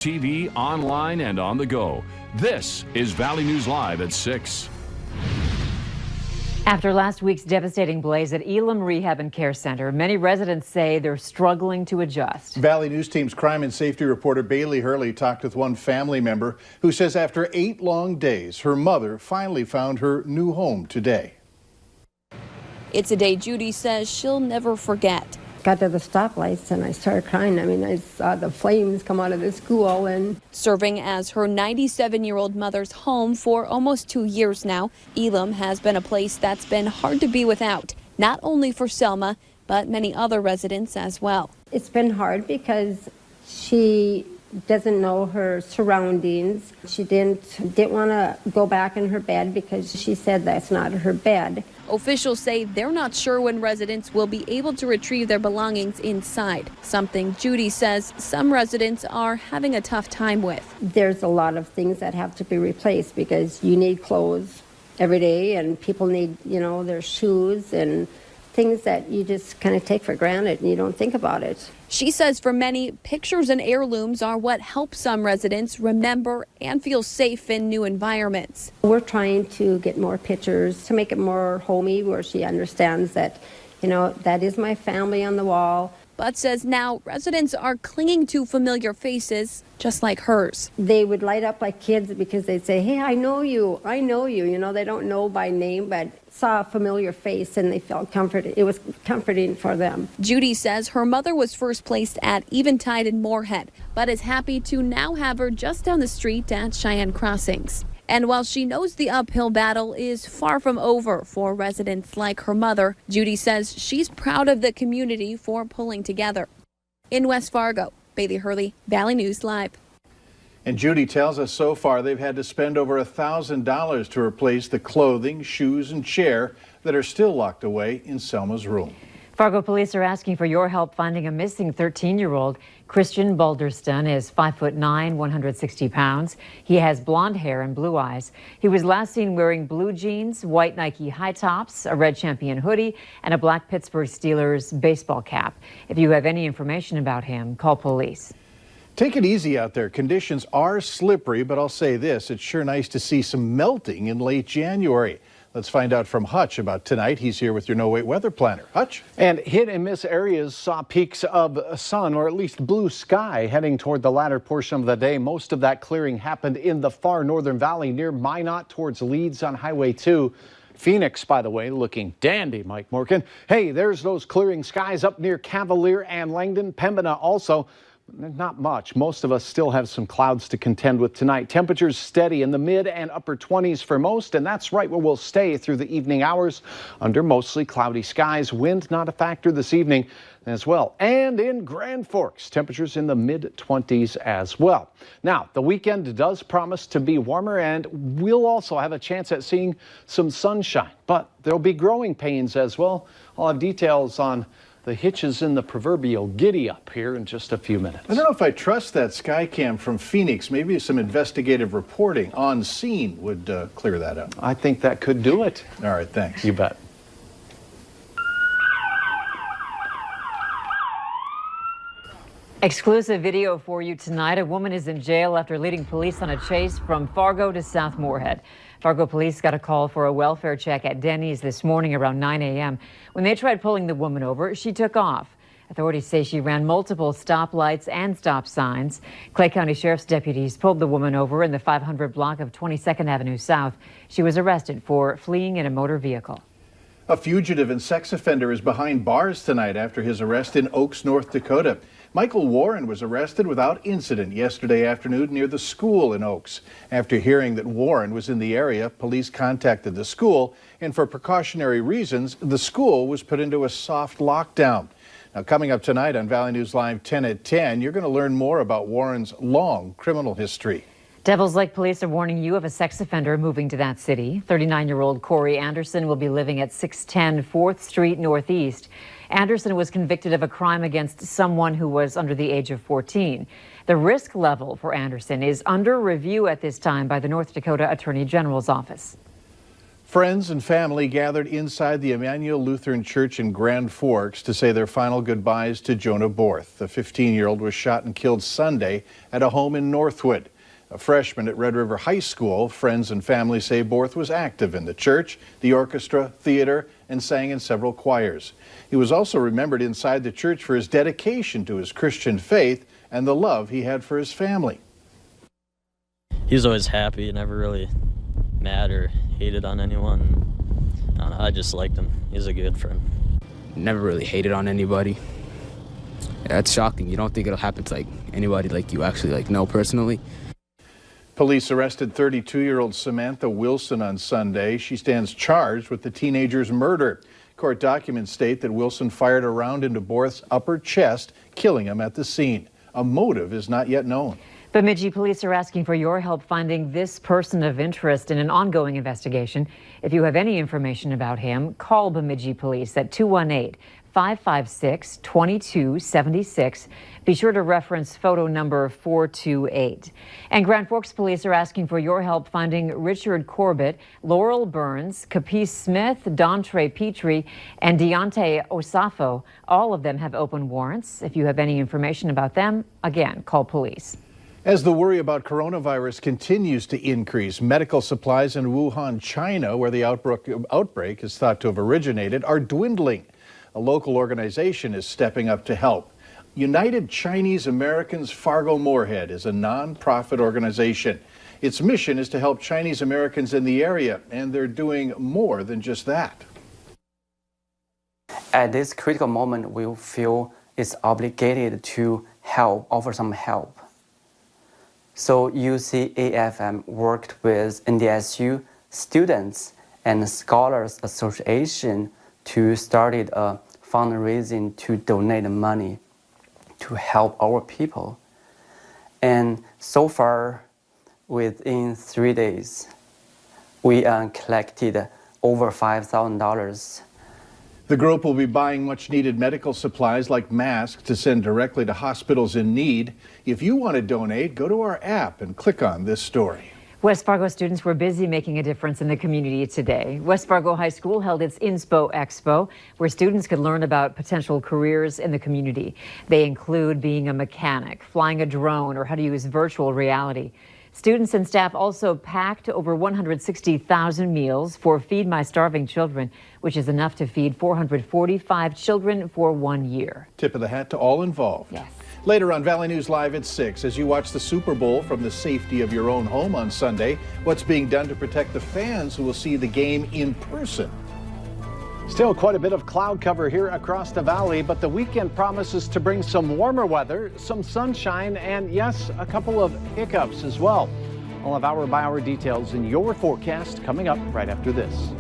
TV, online, and on the go. This is Valley News Live at 6. After last week's devastating blaze at Elam Rehab and Care Center, many residents say they're struggling to adjust. Valley News Team's crime and safety reporter Bailey Hurley talked with one family member who says after 8 long days, her mother finally found her new home today. It's a day Judy says she'll never forget. Got to the stoplights and I started crying. I mean, I saw the flames come out of the school. And serving as her 97-year-old mother's home for almost 2 years now, Elam has been a place that's been hard to be without, not only for Selma, but many other residents as well. It's been hard because she doesn't know her surroundings. She didn't want to go back in her bed because she said that's not her bed. Officials say they're not sure when residents will be able to retrieve their belongings inside, something Judy says some residents are having a tough time with. There's a lot of things that have to be replaced because you need clothes every day and people need, their shoes and things that you just kind of take for granted and you don't think about it. She says for many, pictures and heirlooms are what help some residents remember and feel safe in new environments. We're trying to get more pictures to make it more homey where she understands that, that is my family on the wall. But says now residents are clinging to familiar faces just like hers. They would light up like kids because they'd say, hey, I know you. They don't know by name, but saw a familiar face and they felt comforted. It was comforting for them. Judy says her mother was first placed at Eventide in Moorhead, but is happy to now have her just down the street at Cheyenne Crossings. And while she knows the uphill battle is far from over for residents like her mother, Judy says she's proud of the community for pulling together. In West Fargo, Bailey Hurley, Valley News Live. And Judy tells us so far they've had to spend over $1,000 to replace the clothing, shoes, and chair that are still locked away in Selma's room. Fargo police are asking for your help finding a missing 13-year-old. Christian Balderston is 5'9", 160 pounds. He has blonde hair and blue eyes. He was last seen wearing blue jeans, white Nike high tops, a red Champion hoodie, and a black Pittsburgh Steelers baseball cap. If you have any information about him, call police. Take it easy out there. Conditions are slippery, but I'll say this, it's sure nice to see some melting in late January. Let's find out from Hutch about tonight. He's here with your No Wait weather planner. Hutch? And hit and miss areas saw peaks of sun or at least blue sky heading toward the latter portion of the day. Most of that clearing happened in the far northern valley near Minot towards Leeds on Highway 2. Phoenix, by the way, looking dandy, Mike Morgan. Hey, there's those clearing skies up near Cavalier and Langdon. Pembina also. Not much. Most of us still have some clouds to contend with tonight. Temperatures steady in the mid and upper 20s for most, and that's right where we'll stay through the evening hours under mostly cloudy skies. Wind not a factor this evening as well. And in Grand Forks, temperatures in the mid 20s as well. Now, the weekend does promise to be warmer, and we'll also have a chance at seeing some sunshine, but there'll be growing pains as well. I'll have details on the hitches in the proverbial giddy up here in just a few minutes. I don't know if I trust that sky cam from Phoenix. Maybe some investigative reporting on scene would clear that up. I think that could do it. All right, thanks. You bet. Exclusive video for you tonight. A woman is in jail after leading police on a chase from Fargo to South Moorhead. Fargo police got a call for a welfare check at Denny's this morning around 9 a.m. When they tried pulling the woman over, she took off. Authorities say she ran multiple stoplights and stop signs. Clay County Sheriff's deputies pulled the woman over in the 500 block of 22nd Avenue South. She was arrested for fleeing in a motor vehicle. A fugitive and sex offender is behind bars tonight after his arrest in Oaks, North Dakota. Michael Warren was arrested without incident yesterday afternoon near the school in Oaks. After hearing that Warren was in the area, police contacted the school, and for precautionary reasons, the school was put into a soft lockdown. Now, coming up tonight on Valley News Live 10 at 10, you're going to learn more about Warren's long criminal history. Devils Lake police are warning you of a sex offender moving to that city. 39-year-old Corey Anderson will be living at 610 4th Street Northeast. Anderson was convicted of a crime against someone who was under the age of 14. The risk level for Anderson is under review at this time by the North Dakota Attorney General's office. Friends and family gathered inside the Emmanuel Lutheran Church in Grand Forks to say their final goodbyes to Jonah Borth. The 15-year-old was shot and killed Sunday at a home in Northwood. A freshman at Red River High School, friends and family say Borth was active in the church, the orchestra, theater, and sang in several choirs. He was also remembered inside the church for his dedication to his Christian faith and the love he had for his family. He was always happy, never really mad or hated on anyone. I don't know, I just liked him. He was a good friend. Never really hated on anybody. Yeah, it's shocking. You don't think it'll happen to anybody you actually know personally. Police arrested 32-year-old Samantha Wilson on Sunday. She stands charged with the teenager's murder. Court documents state that Wilson fired a round into Borth's upper chest, killing him at the scene. A motive is not yet known. Bemidji police are asking for your help finding this person of interest in an ongoing investigation. If you have any information about him, call Bemidji police at 218-556-2276. Be sure to reference photo number 428. And Grand Forks police are asking for your help finding Richard Corbett, Laurel Burns, Capice Smith, Dontre Petrie, and Deontay Osafo. All of them have open warrants. If you have any information about them, again, call police. As the worry about coronavirus continues to increase, medical supplies in Wuhan, China, where the outbreak is thought to have originated, are dwindling. A local organization is stepping up to help. United Chinese Americans Fargo-Moorhead is a non-profit organization. Its mission is to help Chinese Americans in the area, and they're doing more than just that. At this critical moment, we feel it's obligated to offer some help. So UCAFM worked with NDSU Students and Scholars Association to start a fundraising to donate money to help our people. And so far, within 3 days, we collected over $5,000. The group will be buying much needed medical supplies like masks to send directly to hospitals in need. If you want to donate, go to our app and click on this story. West Fargo students were busy making a difference in the community today. West Fargo High School held its Inspo Expo, where students could learn about potential careers in the community. They include being a mechanic, flying a drone, or how to use virtual reality. Students and staff also packed over 160,000 meals for Feed My Starving Children, which is enough to feed 445 children for 1 year. Tip of the hat to all involved. Yes. Later on Valley News Live at 6, as you watch the Super Bowl from the safety of your own home on Sunday, what's being done to protect the fans who will see the game in person. Still quite a bit of cloud cover here across the valley, but the weekend promises to bring some warmer weather, some sunshine, and yes, a couple of hiccups as well. I'll have hour-by-hour details in your forecast coming up right after this.